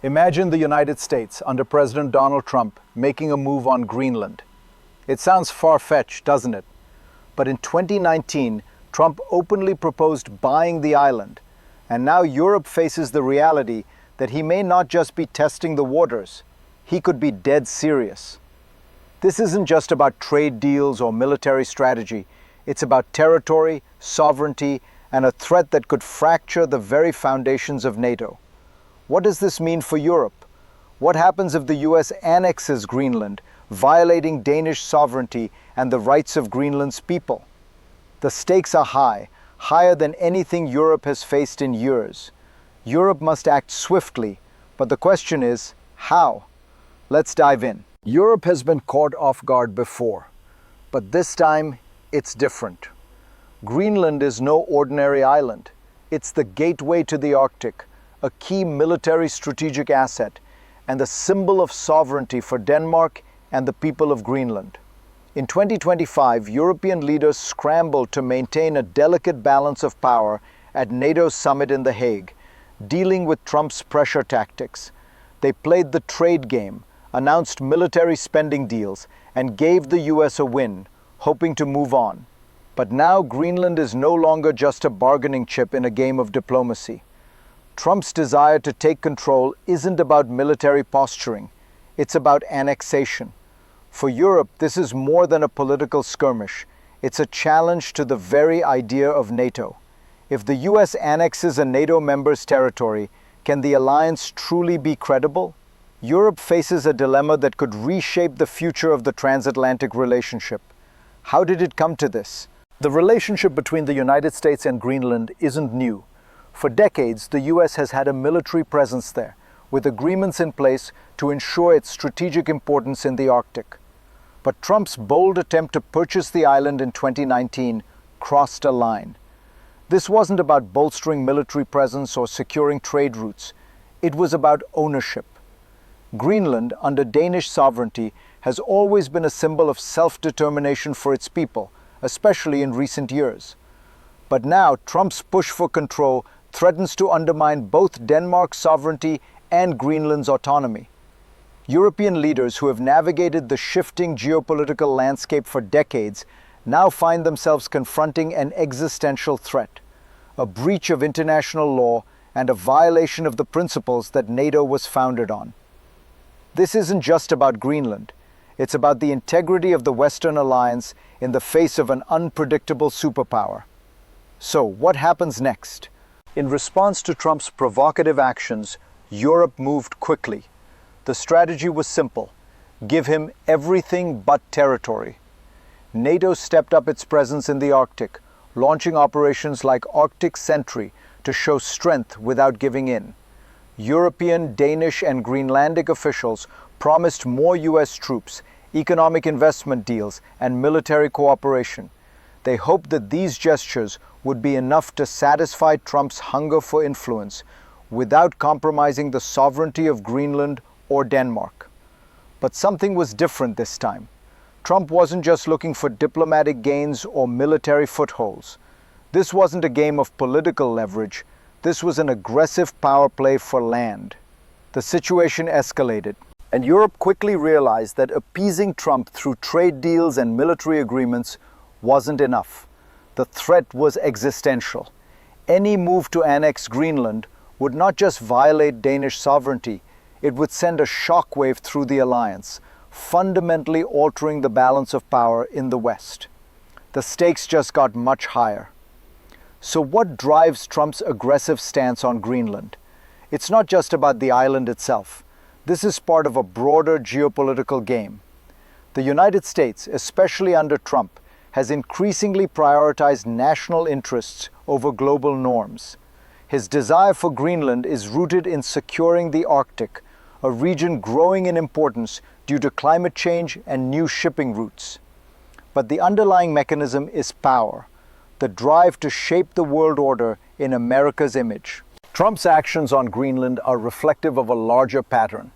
Imagine the United States under President Donald Trump making a move on Greenland. It sounds far-fetched, doesn't it? But in 2019, Trump openly proposed buying the island, and now Europe faces the reality that he may not just be testing the waters, he could be dead serious. This isn't just about trade deals or military strategy, it's about territory, sovereignty, and a threat that could fracture the very foundations of NATO. What does this mean for Europe? What happens if the US annexes Greenland, violating Danish sovereignty and the rights of Greenland's people? The stakes are high, higher than anything Europe has faced in years. Europe must act swiftly, but the question is, how? Let's dive in. Europe has been caught off guard before, but this time it's different. Greenland is no ordinary island. It's the gateway to the Arctic, a key military strategic asset, and a symbol of sovereignty for Denmark and the people of Greenland. In 2025, European leaders scrambled to maintain a delicate balance of power at NATO's summit in The Hague, dealing with Trump's pressure tactics. They played the trade game, announced military spending deals, and gave the US a win, hoping to move on. But now Greenland is no longer just a bargaining chip in a game of diplomacy. Trump's desire to take control isn't about military posturing, it's about annexation. For Europe, this is more than a political skirmish. It's a challenge to the very idea of NATO. If the US annexes a NATO member's territory, can the alliance truly be credible? Europe faces a dilemma that could reshape the future of the transatlantic relationship. How did it come to this? The relationship between the United States and Greenland isn't new. For decades, the US has had a military presence there, with agreements in place to ensure its strategic importance in the Arctic. But Trump's bold attempt to purchase the island in 2019 crossed a line. This wasn't about bolstering military presence or securing trade routes. It was about ownership. Greenland, under Danish sovereignty, has always been a symbol of self-determination for its people, especially in recent years. But now, Trump's push for control threatens to undermine both Denmark's sovereignty and Greenland's autonomy. European leaders who have navigated the shifting geopolitical landscape for decades now find themselves confronting an existential threat, a breach of international law and a violation of the principles that NATO was founded on. This isn't just about Greenland. It's about the integrity of the Western alliance in the face of an unpredictable superpower. So, what happens next? In response to Trump's provocative actions, Europe moved quickly. The strategy was simple: give him everything but territory. NATO stepped up its presence in the Arctic, launching operations like Arctic Sentry to show strength without giving in. European, Danish, and Greenlandic officials promised more US troops, economic investment deals, and military cooperation. They hoped that these gestures would be enough to satisfy Trump's hunger for influence without compromising the sovereignty of Greenland or Denmark. But something was different this time. Trump wasn't just looking for diplomatic gains or military footholds. This wasn't a game of political leverage. This was an aggressive power play for land. The situation escalated, and Europe quickly realized that appeasing Trump through trade deals and military agreements wasn't enough. The threat was existential. Any move to annex Greenland would not just violate Danish sovereignty, it would send a shockwave through the alliance, fundamentally altering the balance of power in the West. The stakes just got much higher. So what drives Trump's aggressive stance on Greenland? It's not just about the island itself. This is part of a broader geopolitical game. The United States, especially under Trump, has increasingly prioritized national interests over global norms. His desire for Greenland is rooted in securing the Arctic, a region growing in importance due to climate change and new shipping routes. But the underlying mechanism is power, the drive to shape the world order in America's image. Trump's actions on Greenland are reflective of a larger pattern: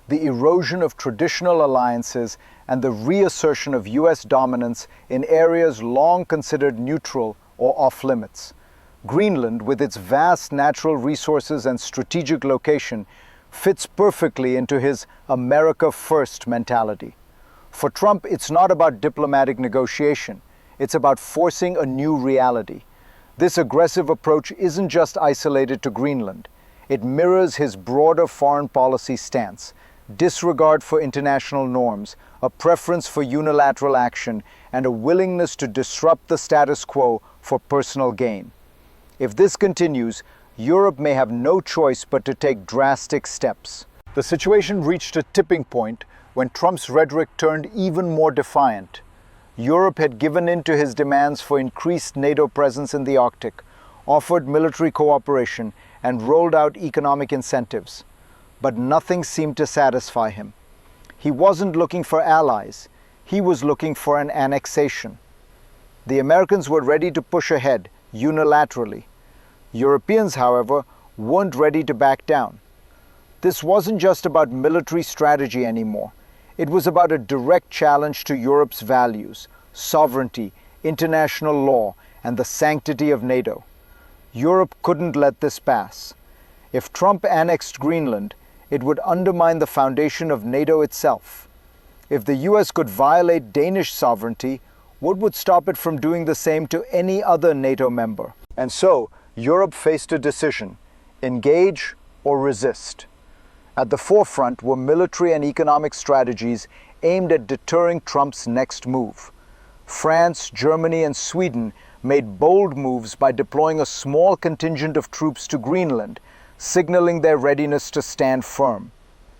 the erosion of traditional alliances and the reassertion of US dominance in areas long considered neutral or off-limits. Greenland, with its vast natural resources and strategic location, fits perfectly into his America First mentality. For Trump, it's not about diplomatic negotiation. It's about forcing a new reality. This aggressive approach isn't just isolated to Greenland. It mirrors his broader foreign policy stance: disregard for international norms, a preference for unilateral action, and a willingness to disrupt the status quo for personal gain. If this continues, Europe may have no choice but to take drastic steps. The situation reached a tipping point when Trump's rhetoric turned even more defiant. Europe had given in to his demands for increased NATO presence in the Arctic, offered military cooperation, and rolled out economic incentives. But nothing seemed to satisfy him. He wasn't looking for allies. He was looking for an annexation. The Americans were ready to push ahead unilaterally. Europeans, however, weren't ready to back down. This wasn't just about military strategy anymore. It was about a direct challenge to Europe's values, sovereignty, international law, and the sanctity of NATO. Europe couldn't let this pass. If Trump annexed Greenland, it would undermine the foundation of NATO itself. If the US could violate Danish sovereignty, what would stop it from doing the same to any other NATO member? And so, Europe faced a decision: engage or resist. At the forefront were military and economic strategies aimed at deterring Trump's next move. France, Germany, and Sweden made bold moves by deploying a small contingent of troops to Greenland, signaling their readiness to stand firm.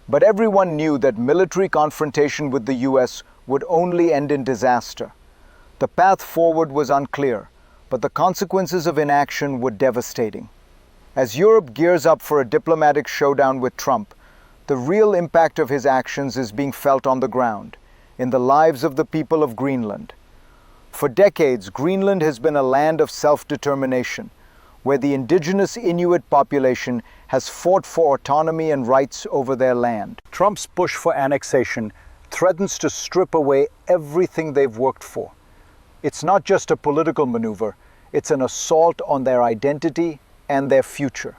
But everyone knew that military confrontation with the US would only end in disaster. The path forward was unclear, but the consequences of inaction were devastating. As Europe gears up for a diplomatic showdown with Trump, the real impact of his actions is being felt on the ground, in the lives of the people of Greenland. For decades, Greenland has been a land of self-determination, where the indigenous Inuit population has fought for autonomy and rights over their land. Trump's push for annexation threatens to strip away everything they've worked for. It's not just a political maneuver, it's an assault on their identity and their future.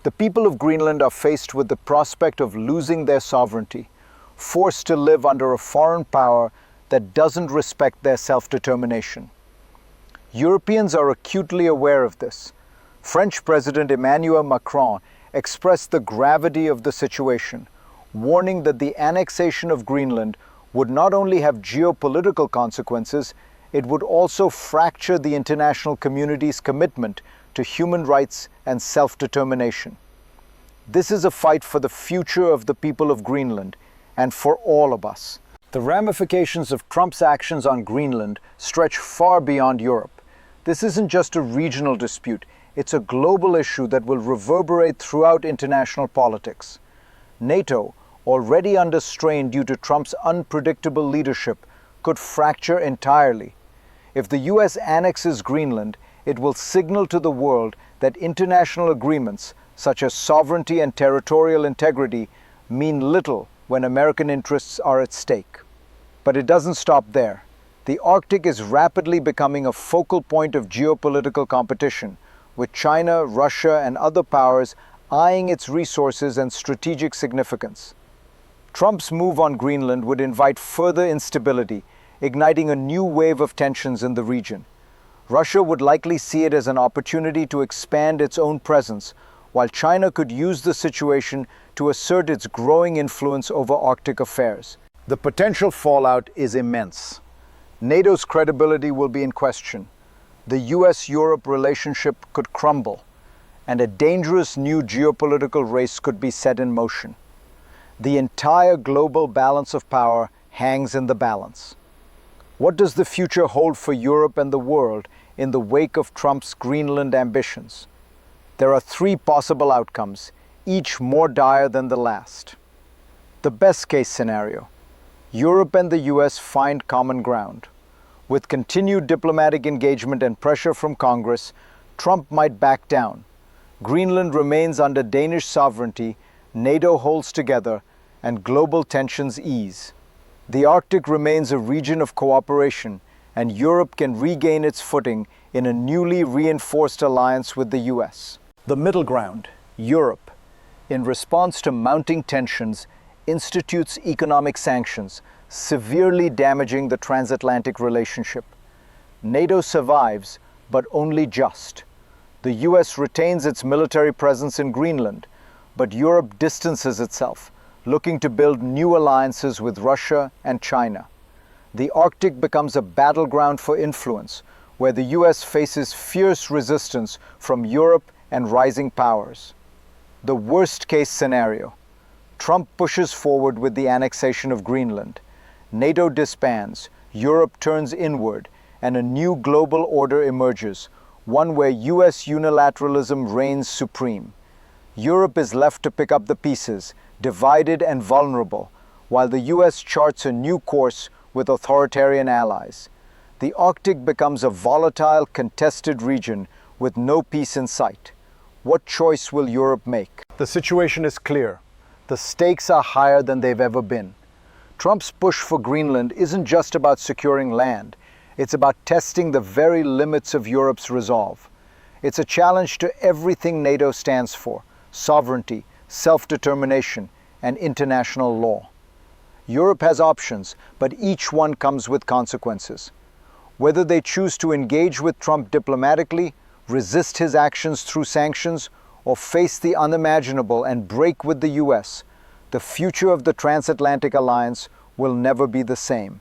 The people of Greenland are faced with the prospect of losing their sovereignty, forced to live under a foreign power that doesn't respect their self-determination. Europeans are acutely aware of this. French President Emmanuel Macron expressed the gravity of the situation, warning that the annexation of Greenland would not only have geopolitical consequences, it would also fracture the international community's commitment to human rights and self-determination. This is a fight for the future of the people of Greenland and for all of us. The ramifications of Trump's actions on Greenland stretch far beyond Europe. This isn't just a regional dispute, it's a global issue that will reverberate throughout international politics. NATO, already under strain due to Trump's unpredictable leadership, could fracture entirely. If the US annexes Greenland, it will signal to the world that international agreements, such as sovereignty and territorial integrity, mean little when American interests are at stake. But it doesn't stop there. The Arctic is rapidly becoming a focal point of geopolitical competition, with China, Russia, and other powers eyeing its resources and strategic significance. Trump's move on Greenland would invite further instability, igniting a new wave of tensions in the region. Russia would likely see it as an opportunity to expand its own presence, while China could use the situation to assert its growing influence over Arctic affairs. The potential fallout is immense. NATO's credibility will be in question. The US-Europe relationship could crumble, and a dangerous new geopolitical race could be set in motion. The entire global balance of power hangs in the balance. What does the future hold for Europe and the world in the wake of Trump's Greenland ambitions? There are three possible outcomes, each more dire than the last. The best-case scenario: Europe and the US find common ground. With continued diplomatic engagement and pressure from Congress, Trump might back down. Greenland remains under Danish sovereignty, NATO holds together, and global tensions ease. The Arctic remains a region of cooperation, and Europe can regain its footing in a newly reinforced alliance with the US. The middle ground, Europe. in response to mounting tensions, institutes economic sanctions, severely damaging the transatlantic relationship. NATO survives, but only just. The US retains its military presence in Greenland, but Europe distances itself, looking to build new alliances with Russia and China. The Arctic becomes a battleground for influence, where the US faces fierce resistance from Europe and rising powers. The worst-case scenario: Trump pushes forward with the annexation of Greenland. NATO disbands, Europe turns inward, and a new global order emerges, one where US unilateralism reigns supreme. Europe is left to pick up the pieces, divided and vulnerable, while the US charts a new course with authoritarian allies. The Arctic becomes a volatile, contested region with no peace in sight. What choice will Europe make? The situation is clear. The stakes are higher than they've ever been. Trump's push for Greenland isn't just about securing land. It's about testing the very limits of Europe's resolve. It's a challenge to everything NATO stands for: sovereignty, self-determination, and international law. Europe has options, but each one comes with consequences. Whether they choose to engage with Trump diplomatically, resist his actions through sanctions, or face the unimaginable and break with the US, the future of the transatlantic alliance will never be the same.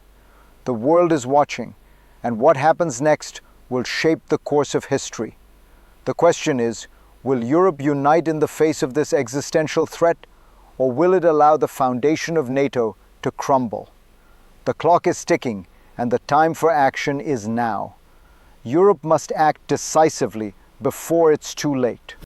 The world is watching, and what happens next will shape the course of history. The question is, will Europe unite in the face of this existential threat, or will it allow the foundation of NATO to crumble? The clock is ticking, and the time for action is now. Europe must act decisively before it's too late.